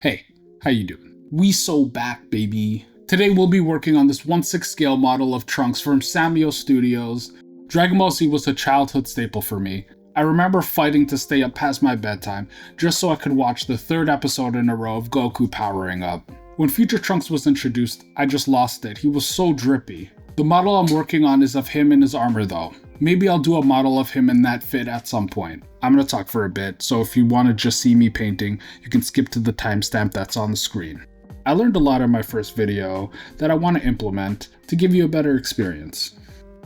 Hey, how you doing? We so back, baby. Today we'll be working on this 1/6 scale model of Trunks from Sanrio Studios. Dragon Ball Z was a childhood staple for me. I remember fighting to stay up past my bedtime just so I could watch the third episode in a row of Goku powering up. When Future Trunks was introduced, I just lost it. He was so drippy. The model I'm working on is of him in his armor though. Maybe I'll do a model of him in that fit at some point. I'm gonna talk for a bit, so if you want to just see me painting, you can skip to the timestamp that's on the screen. I learned a lot in my first video that I want to implement to give you a better experience.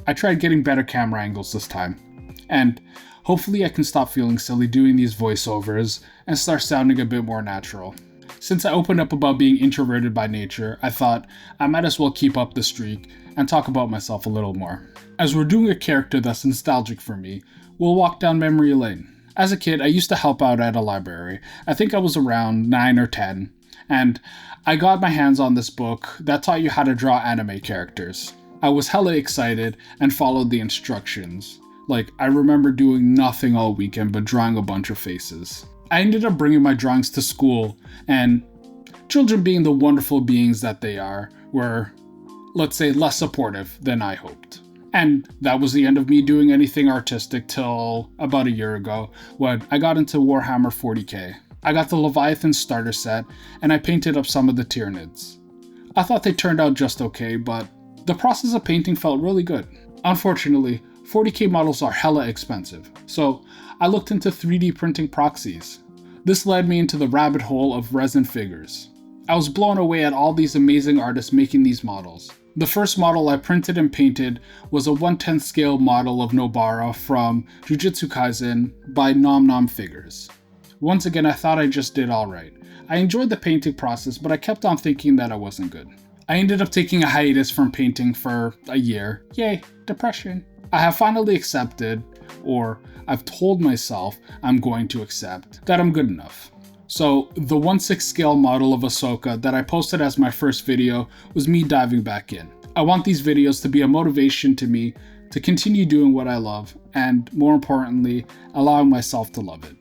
I tried getting better camera angles this time, and hopefully I can stop feeling silly doing these voiceovers and start sounding a bit more natural. Since I opened up about being introverted by nature, I thought I might as well keep up the streak and talk about myself a little more. As we're doing a character that's nostalgic for me, we'll walk down memory lane. As a kid, I used to help out at a library. I think I was around 9 or 10, and I got my hands on this book that taught you how to draw anime characters. I was hella excited and followed the instructions. Like, I remember doing nothing all weekend but drawing a bunch of faces. I ended up bringing my drawings to school, and children, being the wonderful beings that they are, were, let's say, less supportive than I hoped. And that was the end of me doing anything artistic till about a year ago, when I got into Warhammer 40k. I got the Leviathan starter set, and I painted up some of the Tyranids. I thought they turned out just okay, but the process of painting felt really good. Unfortunately, 40k models are hella expensive, so I looked into 3D printing proxies. This led me into the rabbit hole of resin figures. I was blown away at all these amazing artists making these models. The first model I printed and painted was a 1/10 scale model of Nobara from Jujutsu Kaisen by Nom Nom Figures. Once again, I thought I just did alright. I enjoyed the painting process, but I kept on thinking that I wasn't good. I ended up taking a hiatus from painting for a year. Yay, depression. I have finally accepted, or I've told myself I'm going to accept, that I'm good enough. So the 1/6 scale model of Ahsoka that I posted as my first video was me diving back in. I want these videos to be a motivation to me to continue doing what I love, and more importantly, allowing myself to love it.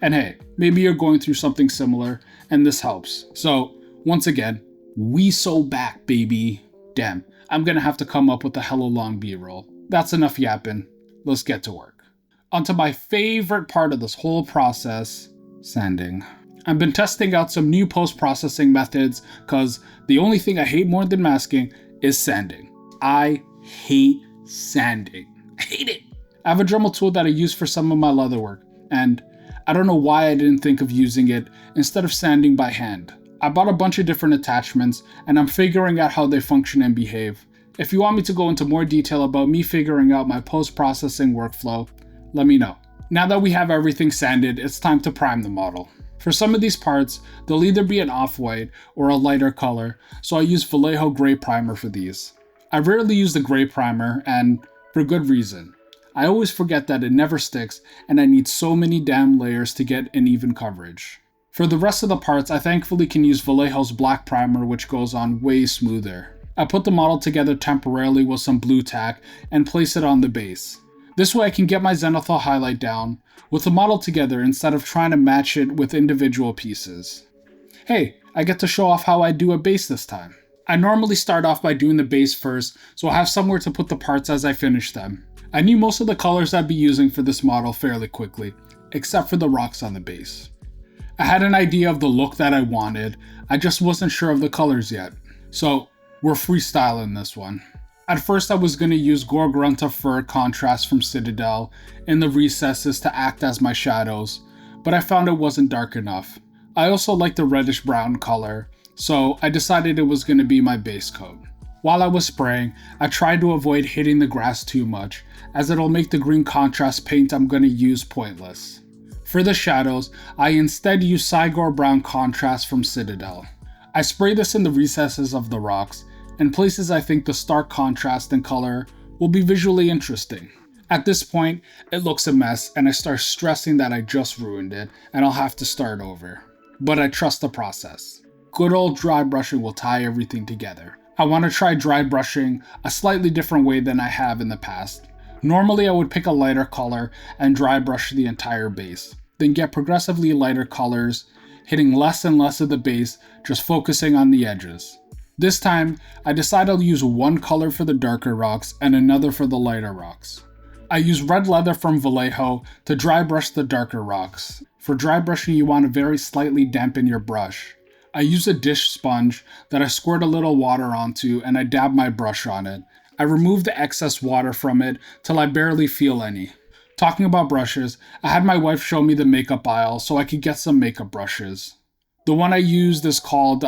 And hey, maybe you're going through something similar and this helps. So once again, we so back, baby. Damn, I'm gonna have to come up with a hella long B-roll. That's enough yapping. Let's get to work. Onto my favorite part of this whole process, sanding. I've been testing out some new post-processing methods because the only thing I hate more than masking is sanding. I hate sanding. I hate it. I have a Dremel tool that I use for some of my leather work, and I don't know why I didn't think of using it instead of sanding by hand. I bought a bunch of different attachments, and I'm figuring out how they function and behave. If you want me to go into more detail about me figuring out my post-processing workflow, let me know. Now that we have everything sanded, it's time to prime the model. For some of these parts, they'll either be an off-white or a lighter color, so I use Vallejo Gray Primer for these. I rarely use the gray primer, and for good reason. I always forget that it never sticks, and I need so many damn layers to get an even coverage. For the rest of the parts, I thankfully can use Vallejo's black primer, which goes on way smoother. I put the model together temporarily with some blue tack and place it on the base. This way I can get my zenithal highlight down with the model together instead of trying to match it with individual pieces. Hey, I get to show off how I do a base this time. I normally start off by doing the base first, so I'll have somewhere to put the parts as I finish them. I knew most of the colors I'd be using for this model fairly quickly, except for the rocks on the base. I had an idea of the look that I wanted, I just wasn't sure of the colors yet. So we're freestyling this one. At first I was going to use Gorgrunta Fur contrast from Citadel in the recesses to act as my shadows, but I found it wasn't dark enough. I also like the reddish brown color, so I decided it was going to be my base coat. While I was spraying, I tried to avoid hitting the grass too much, as it'll make the green contrast paint I'm going to use pointless. For the shadows, I instead used Cygor Brown contrast from Citadel. I spray this in the recesses of the rocks, and places I think the stark contrast and color will be visually interesting. At this point, it looks a mess and I start stressing that I just ruined it and I'll have to start over. But I trust the process. Good old dry brushing will tie everything together. I want to try dry brushing a slightly different way than I have in the past. Normally I would pick a lighter color and dry brush the entire base, then get progressively lighter colors hitting less and less of the base, just focusing on the edges. This time, I decided I'll use one color for the darker rocks and another for the lighter rocks. I use red leather from Vallejo to dry brush the darker rocks. For dry brushing, you want to very slightly dampen your brush. I use a dish sponge that I squirt a little water onto and I dab my brush on it. I remove the excess water from it till I barely feel any. Talking about brushes, I had my wife show me the makeup aisle so I could get some makeup brushes. The one I used is called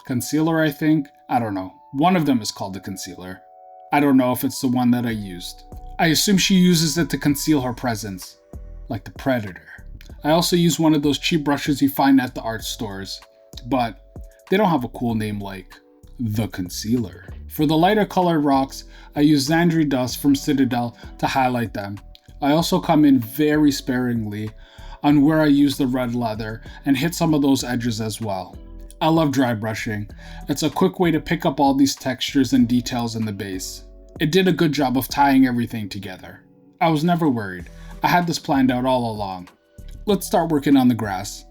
concealer, I think. I don't know. One of them is called the concealer. I don't know if it's the one that I used. I assume she uses it to conceal her presence, like the Predator. I also use one of those cheap brushes you find at the art stores, but they don't have a cool name like the Concealer. For the lighter colored rocks, I use Xandri Dust from Citadel to highlight them. I also come in very sparingly on where I use the red leather and hit some of those edges as well. I love dry brushing. It's a quick way to pick up all these textures and details in the base. It did a good job of tying everything together. I was never worried. I had this planned out all along. Let's start working on the grass.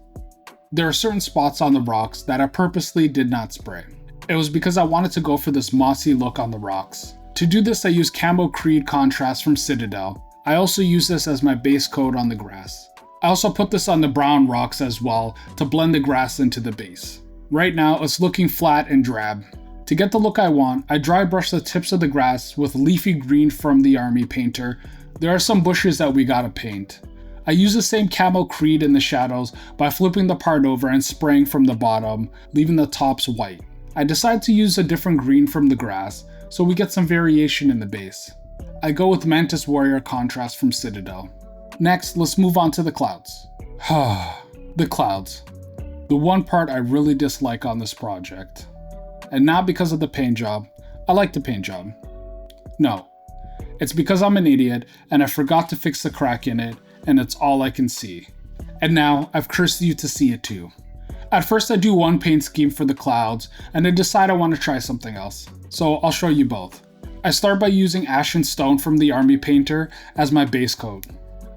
There are certain spots on the rocks that I purposely did not spray. It was because I wanted to go for this mossy look on the rocks. To do this, I use Camo Creed Contrast from Citadel. I also use this as my base coat on the grass. I also put this on the brown rocks as well to blend the grass into the base. Right now, it's looking flat and drab. To get the look I want, I dry brush the tips of the grass with leafy green from the Army Painter. There are some bushes that we gotta paint. I use the same Camo Creed in the shadows by flipping the part over and spraying from the bottom, leaving the tops white. I decided to use a different green from the grass, so we get some variation in the base. I go with Mantis Warrior Contrast from Citadel. Next, let's move on to the clouds. The clouds. The one part I really dislike on this project. And not because of the paint job. I like the paint job. No. It's because I'm an idiot and I forgot to fix the crack in it, and it's all I can see. And now, I've cursed you to see it too. At first I do one paint scheme for the clouds, and I decide I want to try something else. So I'll show you both. I start by using Ashen Stone from the Army Painter as my base coat.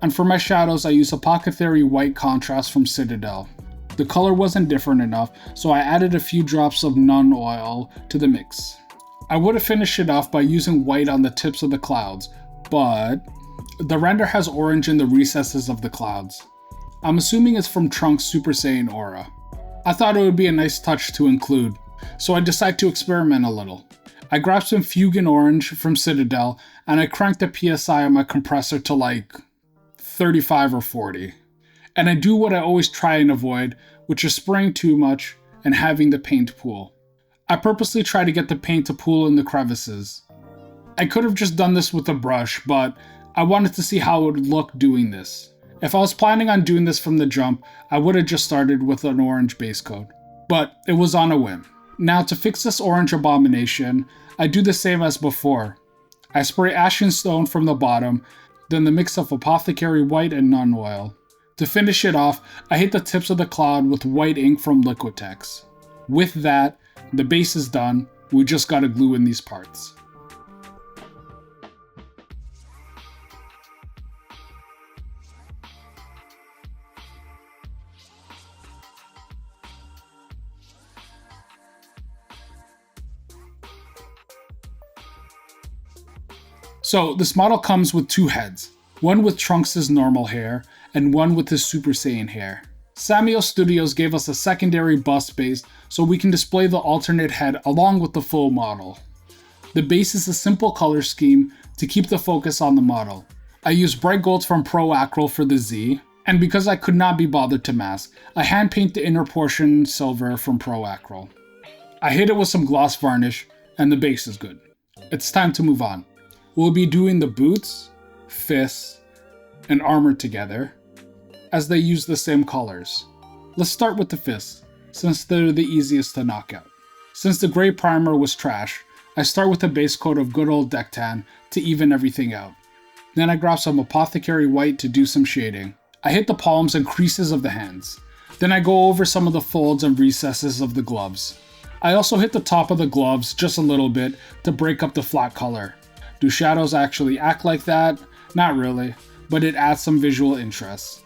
And for my shadows I use Apothecary White Contrast from Citadel. The color wasn't different enough, so I added a few drops of Nun Oil to the mix. I would have finished it off by using white on the tips of the clouds, but the render has orange in the recesses of the clouds. I'm assuming it's from Trunks' Super Saiyan Aura. I thought it would be a nice touch to include, so I decided to experiment a little. I grabbed some Fugan Orange from Citadel and I cranked the PSI on my compressor to like 35 or 40. And I do what I always try and avoid, which is spraying too much and having the paint pool. I purposely try to get the paint to pool in the crevices. I could have just done this with a brush, but I wanted to see how it would look doing this. If I was planning on doing this from the jump, I would have just started with an orange base coat. But it was on a whim. Now to fix this orange abomination, I do the same as before. I spray Ashen Stone from the bottom, then the mix of Apothecary White and Nun Oil. To finish it off, I hit the tips of the cloud with white ink from Liquitex. With that, the base is done, we just gotta glue in these parts. So this model comes with two heads, one with Trunks' normal hair and one with his Super Saiyan hair. Samuel Studios gave us a secondary bust base so we can display the alternate head along with the full model. The base is a simple color scheme to keep the focus on the model. I used bright golds from Pro Acryl for the Z, and because I could not be bothered to mask, I hand paint the inner portion silver from Pro Acryl. I hit it with some gloss varnish and the base is good. It's time to move on. We'll be doing the boots, fists, and armor together, as they use the same colors. Let's start with the fists, since they're the easiest to knock out. Since the gray primer was trash, I start with a base coat of good old deck tan to even everything out. Then I grab some Apothecary White to do some shading. I hit the palms and creases of the hands. Then I go over some of the folds and recesses of the gloves. I also hit the top of the gloves just a little bit to break up the flat color. Do shadows actually act like that? Not really, but it adds some visual interest.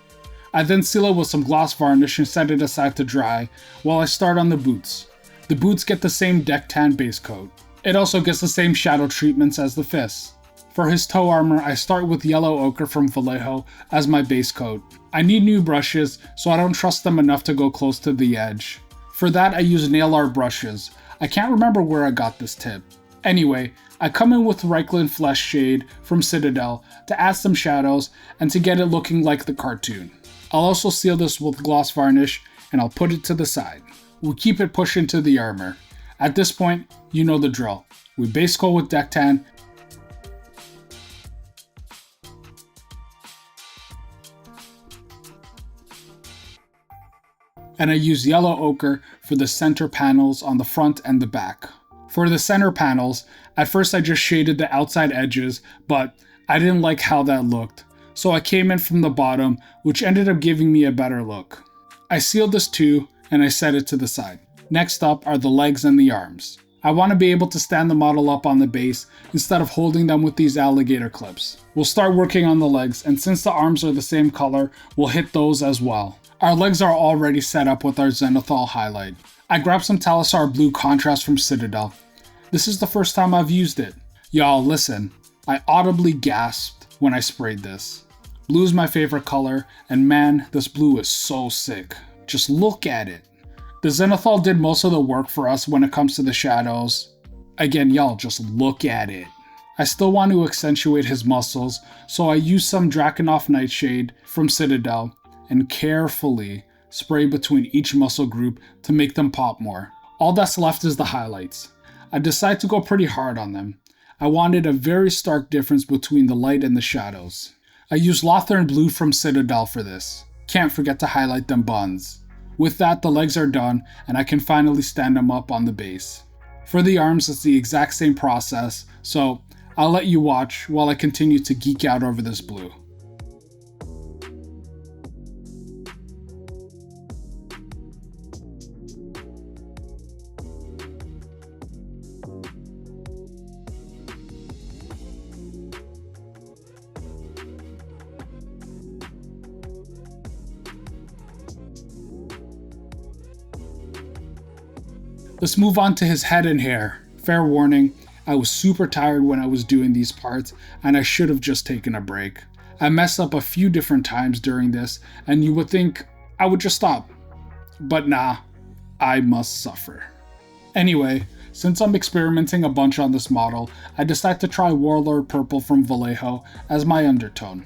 I then seal it with some gloss varnish and set it aside to dry while I start on the boots. The boots get the same deck tan base coat. It also gets the same shadow treatments as the fists. For his toe armor, I start with yellow ochre from Vallejo as my base coat. I need new brushes, so I don't trust them enough to go close to the edge. For that, I use nail art brushes. I can't remember where I got this tip. Anyway, I come in with Reikland Flesh Shade from Citadel to add some shadows and to get it looking like the cartoon. I'll also seal this with gloss varnish and I'll put it to the side. We keep it pushed into the armor. At this point, you know the drill. We base coat with deck tan, and I use yellow ochre for the center panels on the front and the back. For the center panels, at first I just shaded the outside edges, but I didn't like how that looked, so I came in from the bottom, which ended up giving me a better look. I sealed this too, and I set it to the side. Next up are the legs and the arms. I want to be able to stand the model up on the base instead of holding them with these alligator clips. We'll start working on the legs, and since the arms are the same color, we'll hit those as well. Our legs are already set up with our Zenithal highlight. I grabbed some Talisar Blue contrast from Citadel. This is the first time I've used it. Y'all, listen, I audibly gasped when I sprayed this. Blue is my favorite color, and man, this blue is so sick. Just look at it. The Zenithal did most of the work for us when it comes to the shadows. Again, y'all, just look at it. I still want to accentuate his muscles, so I used some Drakenhof Nightshade from Citadel and carefully spray between each muscle group to make them pop more. All that's left is the highlights. I decided to go pretty hard on them. I wanted a very stark difference between the light and the shadows. I used Lothern Blue from Citadel for this. Can't forget to highlight them buns. With that, the legs are done and I can finally stand them up on the base. For the arms, it's the exact same process, so I'll let you watch while I continue to geek out over this blue. Let's move on to his head and hair. Fair warning, I was super tired when I was doing these parts and I should have just taken a break. I messed up a few different times during this and you would think I would just stop. But nah, I must suffer. Anyway, since I'm experimenting a bunch on this model, I decided to try Warlord Purple from Vallejo as my undertone.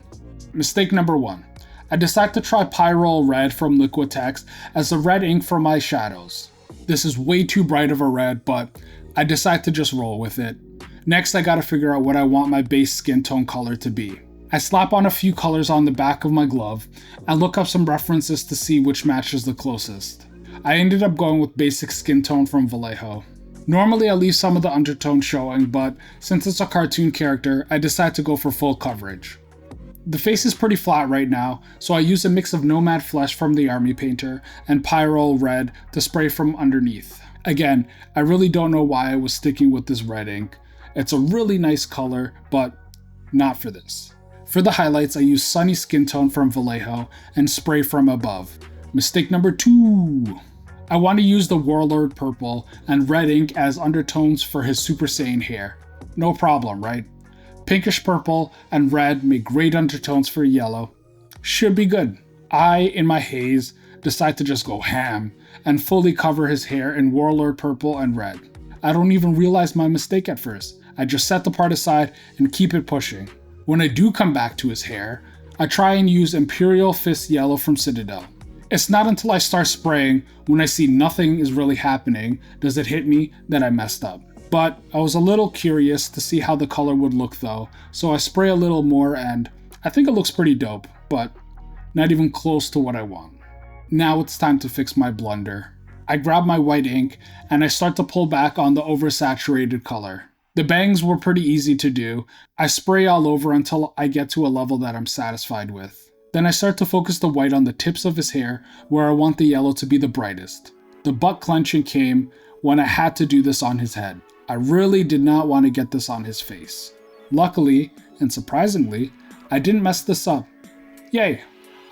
Mistake number 1. I decided to try Pyrrole Red from Liquitex as the red ink for my shadows. This is way too bright of a red, but I decided to just roll with it. Next, I gotta figure out what I want my base skin tone color to be. I slap on a few colors on the back of my glove and look up some references to see which matches the closest. I ended up going with basic skin tone from Vallejo. Normally I leave some of the undertone showing, but since it's a cartoon character, I decided to go for full coverage. The face is pretty flat right now, so I use a mix of Nomad Flesh from the Army Painter and Pyrrole Red to spray from underneath. Again, I really don't know why I was sticking with this red ink. It's a really nice color, but not for this. For the highlights, I use Sunny Skin Tone from Vallejo and spray from above. Mistake number 2. I want to use the Warlord Purple and red ink as undertones for his Super Saiyan hair. No problem, right? Pinkish purple and red make great undertones for yellow. Should be good. I, in my haze, decide to just go ham and fully cover his hair in Warlord Purple and red. I don't even realize my mistake at first. I just set the part aside and keep it pushing. When I do come back to his hair, I try and use Imperial Fist Yellow from Citadel. It's not until I start spraying, when I see nothing is really happening, does it hit me that I messed up. But I was a little curious to see how the color would look though, so I spray a little more and I think it looks pretty dope, but not even close to what I want. Now it's time to fix my blunder. I grab my white ink and I start to pull back on the oversaturated color. The bangs were pretty easy to do. I spray all over until I get to a level that I'm satisfied with. Then I start to focus the white on the tips of his hair where I want the yellow to be the brightest. The butt clenching came when I had to do this on his head. I really did not want to get this on his face. Luckily, and surprisingly, I didn't mess this up. Yay!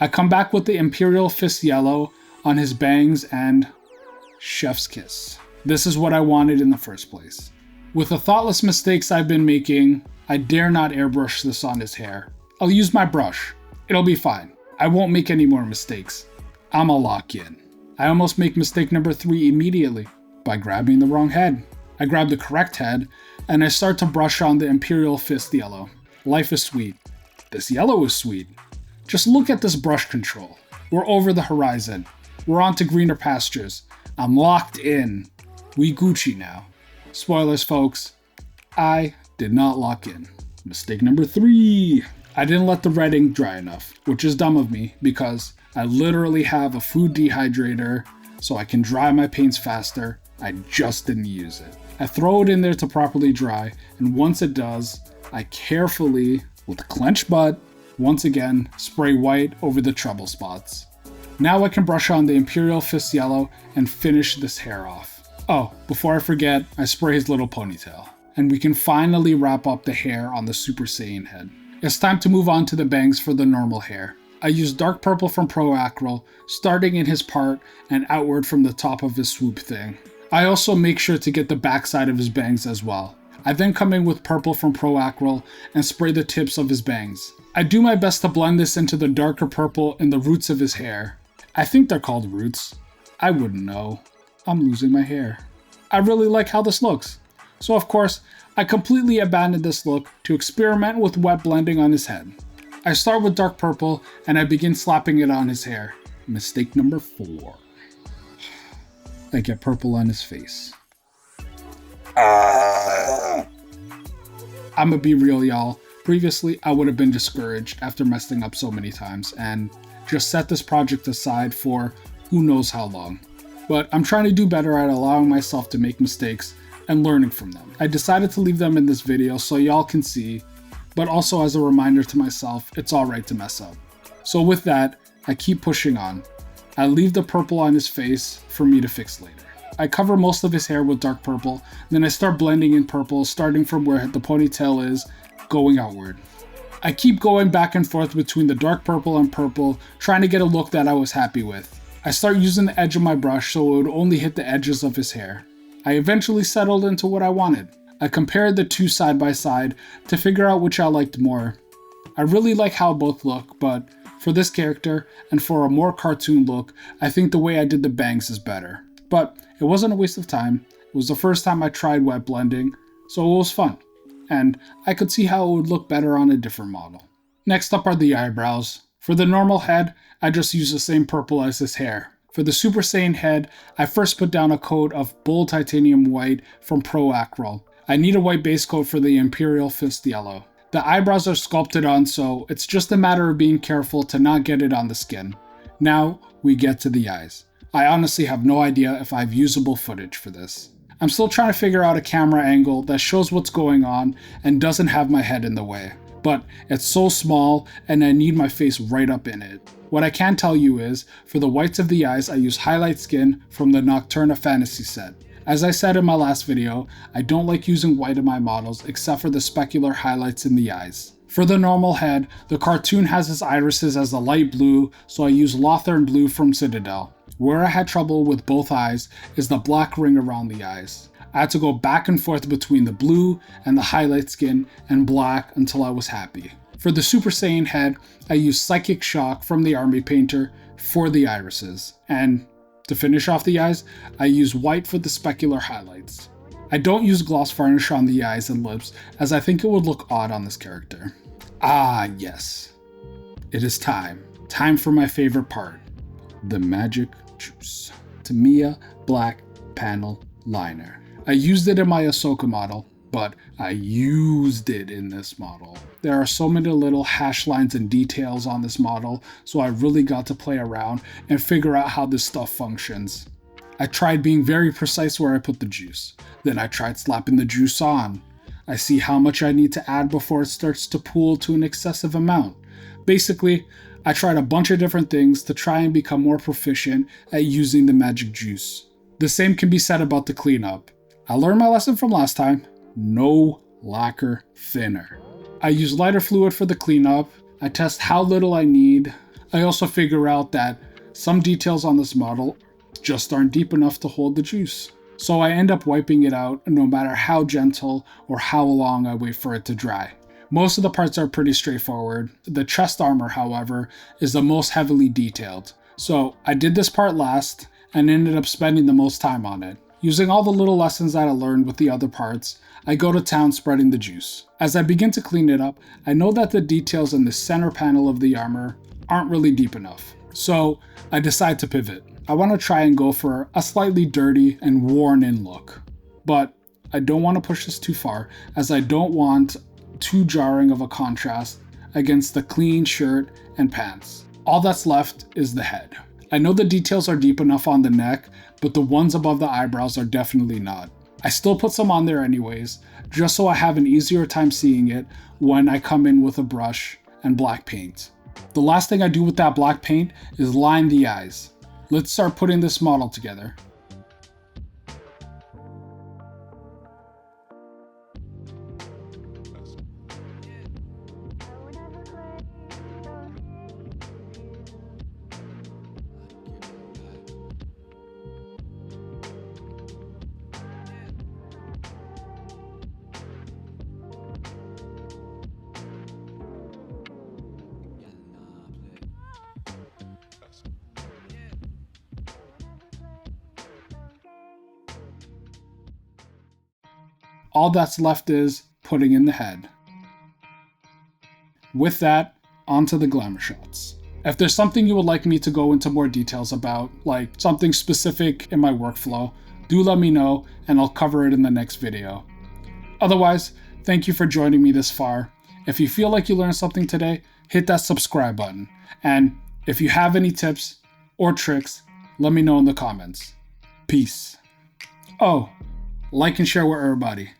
I come back with the Imperial Fist Yellow on his bangs and chef's kiss. This is what I wanted in the first place. With the thoughtless mistakes I've been making, I dare not airbrush this on his hair. I'll use my brush. It'll be fine. I won't make any more mistakes. I'ma lock in. I almost make mistake number 3 immediately by grabbing the wrong head. I grab the correct head and I start to brush on the Imperial Fist Yellow. Life is sweet. This yellow is sweet. Just look at this brush control. We're over the horizon. We're on to greener pastures. I'm locked in. We Gucci now. Spoilers, folks. I did not lock in. Mistake number 3. I didn't let the red ink dry enough, which is dumb of me because I literally have a food dehydrator so I can dry my paints faster. I just didn't use it. I throw it in there to properly dry, and once it does, I carefully, with clenched butt, once again, spray white over the trouble spots. Now I can brush on the Imperial Fist Yellow and finish this hair off. Oh, before I forget, I spray his little ponytail. And we can finally wrap up the hair on the Super Saiyan head. It's time to move on to the bangs for the normal hair. I use dark purple from Pro Acryl, starting in his part and outward from the top of his swoop thing. I also make sure to get the backside of his bangs as well. I then come in with purple from Pro Acryl and spray the tips of his bangs. I do my best to blend this into the darker purple in the roots of his hair. I think they're called roots. I wouldn't know. I'm losing my hair. I really like how this looks. So of course, I completely abandoned this look to experiment with wet blending on his head. I start with dark purple and I begin slapping it on his hair. Mistake number 4. I get purple on his face. I'ma be real, y'all. Previously, I would have been discouraged after messing up so many times and just set this project aside for who knows how long. But I'm trying to do better at allowing myself to make mistakes and learning from them. I decided to leave them in this video so y'all can see, but also as a reminder to myself, it's alright to mess up. So with that, I keep pushing on. I leave the purple on his face for me to fix later. I cover most of his hair with dark purple, then I start blending in purple, starting from where the ponytail is, going outward. I keep going back and forth between the dark purple and purple, trying to get a look that I was happy with. I start using the edge of my brush so it would only hit the edges of his hair. I eventually settled into what I wanted. I compared the two side by side to figure out which I liked more. I really like how both look, but for this character and for a more cartoon look, I think the way I did the bangs is better. But it wasn't a waste of time. It was the first time I tried wet blending, so it was fun. And I could see how it would look better on a different model. Next up are the eyebrows. For the normal head, I just use the same purple as his hair. For the Super Saiyan head, I first put down a coat of bold titanium white from Pro Acryl. I need a white base coat for the Imperial Fist Yellow. The eyebrows are sculpted on, so it's just a matter of being careful to not get it on the skin. Now, we get to the eyes. I honestly have no idea if I have usable footage for this. I'm still trying to figure out a camera angle that shows what's going on and doesn't have my head in the way. But it's so small and I need my face right up in it. What I can tell you is, for the whites of the eyes I use highlight skin from the Nocturna Fantasy set. As I said in my last video, I don't like using white in my models except for the specular highlights in the eyes. For the normal head, the cartoon has his irises as a light blue, so I use Lothern Blue from Citadel. Where I had trouble with both eyes is the black ring around the eyes. I had to go back and forth between the blue and the highlight skin and black until I was happy. For the Super Saiyan head, I used Psychic Shock from the Army Painter for the irises. And to finish off the eyes, I use white for the specular highlights. I don't use gloss varnish on the eyes and lips as I think it would look odd on this character. Ah yes, it is time. Time for my favorite part. The magic juice. Tamiya Black Panel Liner. I used it in my Ahsoka model, but I used it in this model. There are so many little hash lines and details on this model, so I really got to play around and figure out how this stuff functions. I tried being very precise where I put the juice. Then I tried slapping the juice on. I see how much I need to add before it starts to pool to an excessive amount. Basically, I tried a bunch of different things to try and become more proficient at using the magic juice. The same can be said about the cleanup. I learned my lesson from last time. No lacquer thinner. I use lighter fluid for the cleanup. I test how little I need. I also figure out that some details on this model just aren't deep enough to hold the juice. So I end up wiping it out no matter how gentle or how long I wait for it to dry. Most of the parts are pretty straightforward. The chest armor, however, is the most heavily detailed. So I did this part last and ended up spending the most time on it. Using all the little lessons that I learned with the other parts, I go to town spreading the juice. As I begin to clean it up, I know that the details in the center panel of the armor aren't really deep enough. So I decide to pivot. I want to try and go for a slightly dirty and worn in look. But I don't want to push this too far, as I don't want too jarring of a contrast against the clean shirt and pants. All that's left is the head. I know the details are deep enough on the neck, but the ones above the eyebrows are definitely not. I still put some on there anyways, just so I have an easier time seeing it when I come in with a brush and black paint. The last thing I do with that black paint is line the eyes. Let's start putting this model together. All that's left is putting in the head. With that, onto the glamour shots. If there's something you would like me to go into more details about, like something specific in my workflow, do let me know and I'll cover it in the next video. Otherwise, thank you for joining me this far. If you feel like you learned something today, hit that subscribe button. And if you have any tips or tricks, let me know in the comments. Peace. Oh, like and share with everybody.